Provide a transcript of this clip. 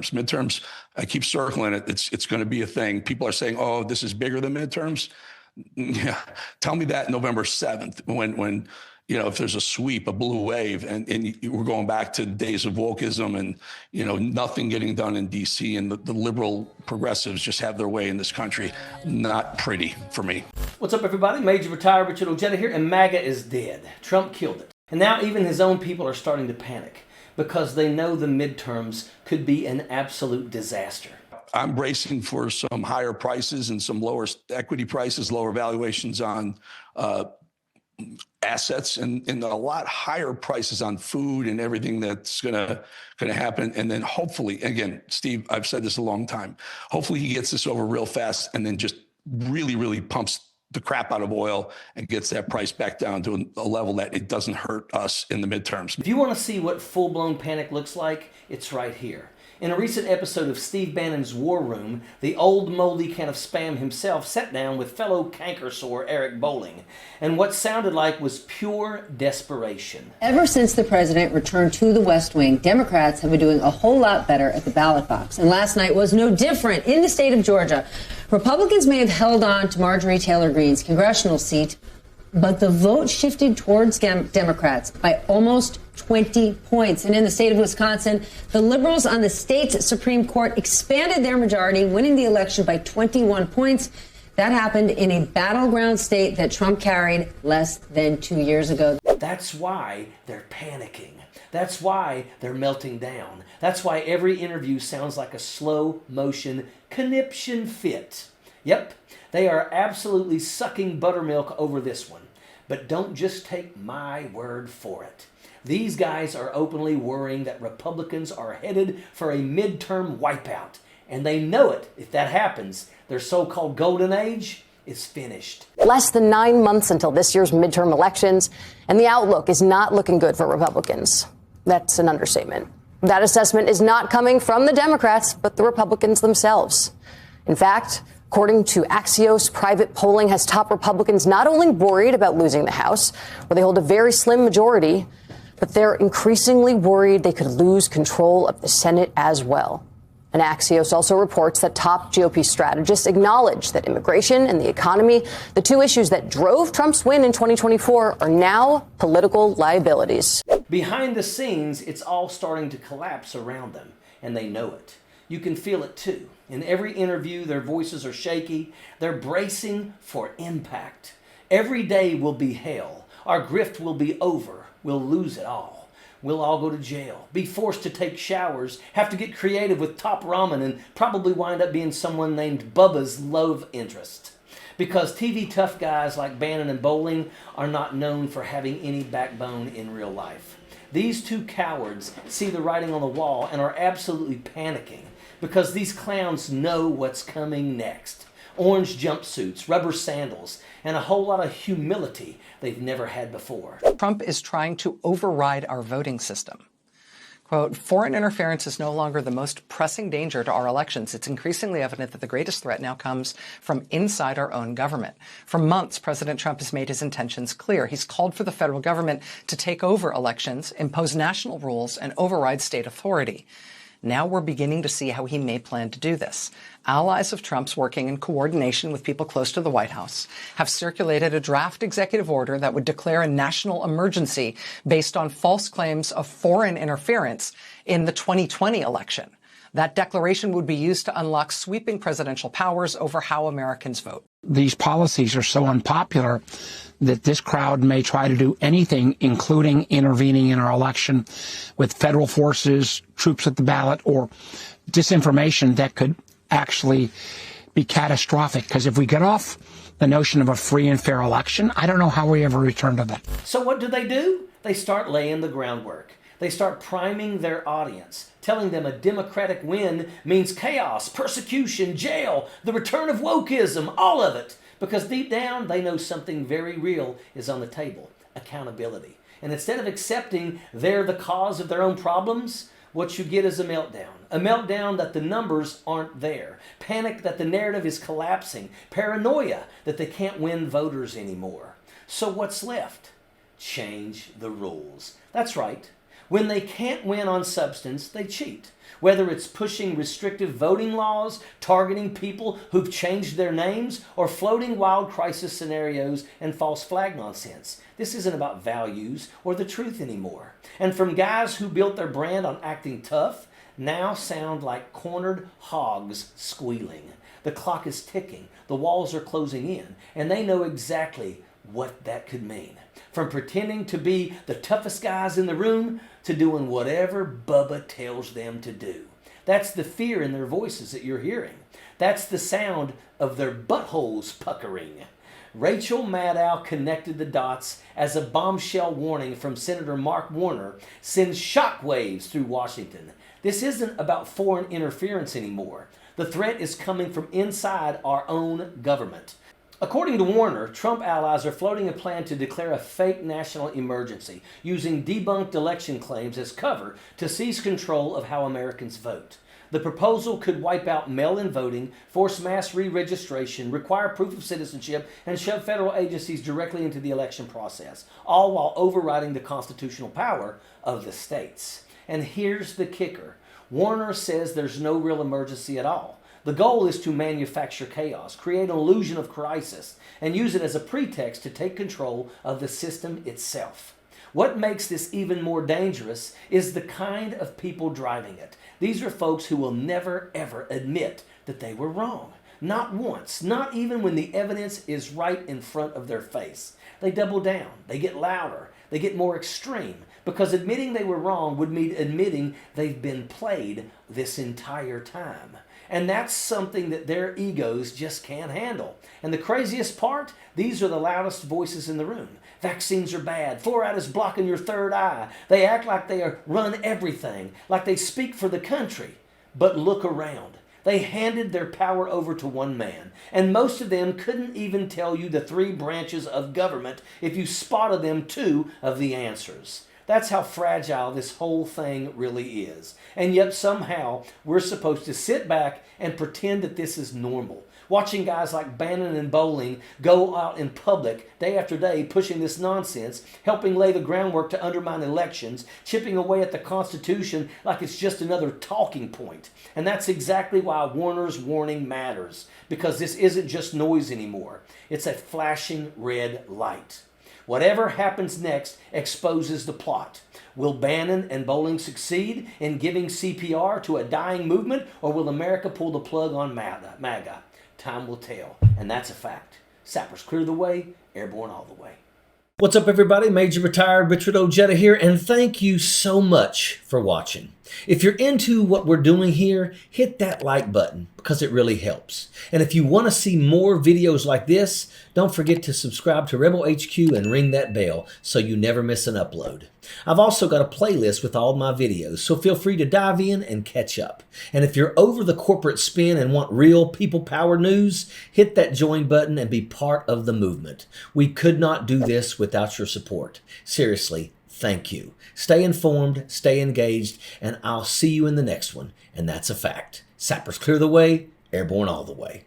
Midterms, I keep circling it. It's going to be a thing. People are saying, "Oh, this is bigger than midterms." Yeah, tell me that November 7th, when if there's a sweep, a blue wave, and we're going back to days of wokeism and nothing getting done in D.C. and the liberal progressives just have their way in this country. Not pretty for me. What's up, everybody? Major retired Richard Ojeda here, and MAGA is dead. Trump killed it, and now even his own people are starting to panic because they know the midterms could be an absolute disaster. I'm bracing for some higher prices and some lower equity prices, lower valuations on assets, and a lot higher prices on food and everything that's gonna happen. And then hopefully, again, Steve, I've said this a long time, hopefully he gets this over real fast and then just really, really pumps the crap out of oil and gets that price back down to a level that it doesn't hurt us in the midterms. If you want to see what full-blown panic looks like, it's right here. In a recent episode of Steve Bannon's War Room, the old moldy can of spam himself sat down with fellow canker sore Eric Bolling, and what sounded like was pure desperation. Ever since the president returned to the West Wing, Democrats have been doing a whole lot better at the ballot box. And last night was no different. In the state of Georgia, Republicans may have held on to Marjorie Taylor Greene's congressional seat, but the vote shifted towards Democrats by almost 20 points. And in the state of Wisconsin, the liberals on the state's Supreme Court expanded their majority, winning the election by 21 points. That happened in a battleground state that Trump carried less than 2 years ago. That's why they're panicking. That's why they're melting down. That's why every interview sounds like a slow motion conniption fit. Yep, they are absolutely sucking buttermilk over this one. But don't just take my word for it. These guys are openly worrying that Republicans are headed for a midterm wipeout. And they know it. If that happens, their so-called golden age is finished. Less than 9 months until this year's midterm elections, and the outlook is not looking good for Republicans. That's an understatement. That assessment is not coming from the Democrats, but the Republicans themselves. In fact, according to Axios, private polling has top Republicans not only worried about losing the House, where they hold a very slim majority, but they're increasingly worried they could lose control of the Senate as well. And Axios also reports that top GOP strategists acknowledge that immigration and the economy, the two issues that drove Trump's win in 2024, are now political liabilities. Behind the scenes, it's all starting to collapse around them, and they know it. You can feel it too. In every interview, their voices are shaky. They're bracing for impact. Every day will be hell. Our grift will be over. We'll lose it all. We'll all go to jail, be forced to take showers, have to get creative with top ramen, and probably wind up being someone named Bubba's love interest. Because TV tough guys like Bannon and Bolling are not known for having any backbone in real life. These two cowards see the writing on the wall and are absolutely panicking because these clowns know what's coming next. Orange jumpsuits, rubber sandals, and a whole lot of humility they've never had before. Trump is trying to override our voting system. Quote, foreign interference is no longer the most pressing danger to our elections. It's increasingly evident that the greatest threat now comes from inside our own government. For months, President Trump has made his intentions clear. He's called for the federal government to take over elections, impose national rules, and override state authority. Now we're beginning to see how he may plan to do this. Allies of Trump's, working in coordination with people close to the White House, have circulated a draft executive order that would declare a national emergency based on false claims of foreign interference in the 2020 election. That declaration would be used to unlock sweeping presidential powers over how Americans vote. These policies are so unpopular that this crowd may try to do anything, including intervening in our election with federal forces, troops at the ballot, or disinformation that could actually be catastrophic. Because if we get off the notion of a free and fair election, I don't know how we ever return to that. So what do? They start laying the groundwork. They start priming their audience, telling them a Democratic win means chaos, persecution, jail, the return of wokeism, all of it. Because deep down, they know something very real is on the table, accountability. And instead of accepting they're the cause of their own problems, what you get is a meltdown that the numbers aren't there, panic that the narrative is collapsing, paranoia that they can't win voters anymore. So what's left? Change the rules. That's right. When they can't win on substance, they cheat. Whether it's pushing restrictive voting laws, targeting people who've changed their names, or floating wild crisis scenarios and false flag nonsense. This isn't about values or the truth anymore. And from guys who built their brand on acting tough, now sound like cornered hogs squealing. The clock is ticking, the walls are closing in, and they know exactly what that could mean. From pretending to be the toughest guys in the room to doing whatever Bubba tells them to do. That's the fear in their voices that you're hearing. That's the sound of their buttholes puckering. Rachel Maddow connected the dots as a bombshell warning from Senator Mark Warner sends shockwaves through Washington. This isn't about foreign interference anymore. The threat is coming from inside our own government. According to Warner, Trump allies are floating a plan to declare a fake national emergency, using debunked election claims as cover to seize control of how Americans vote. The proposal could wipe out mail-in voting, force mass re-registration, require proof of citizenship, and shove federal agencies directly into the election process, all while overriding the constitutional power of the states. And here's the kicker. Warner says there's no real emergency at all. The goal is to manufacture chaos, create an illusion of crisis, and use it as a pretext to take control of the system itself. What makes this even more dangerous is the kind of people driving it. These are folks who will never, ever admit that they were wrong. Not once, not even when the evidence is right in front of their face. They double down, they get louder, they get more extreme, because admitting they were wrong would mean admitting they've been played this entire time. And that's something that their egos just can't handle. And the craziest part, these are the loudest voices in the room. Vaccines are bad. Fluoride is blocking your third eye. They act like they run everything, like they speak for the country. But look around. They handed their power over to one man. And most of them couldn't even tell you the 3 branches of government if you spotted them 2 of the answers. That's how fragile this whole thing really is. And yet somehow we're supposed to sit back and pretend that this is normal. Watching guys like Bannon and Bowling go out in public day after day pushing this nonsense, helping lay the groundwork to undermine elections, chipping away at the Constitution like it's just another talking point. And that's exactly why Warner's warning matters, because this isn't just noise anymore. It's a flashing red light. Whatever happens next exposes the plot. Will Bannon and Bowling succeed in giving CPR to a dying movement, or will America pull the plug on MAGA? Time will tell, and that's a fact. Sappers clear the way, airborne all the way. What's up, everybody? Major Retired Richard Ojeda here, and thank you so much for watching. If you're into what we're doing here, hit that like button because it really helps. And if you want to see more videos like this, don't forget to subscribe to Rebel HQ and ring that bell so you never miss an upload. I've also got a playlist with all my videos, so feel free to dive in and catch up. And if you're over the corporate spin and want real people power news, hit that join button and be part of the movement. We could not do this without your support. Seriously, thank you. Stay informed, stay engaged, and I'll see you in the next one. And that's a fact. Sappers clear the way, airborne all the way.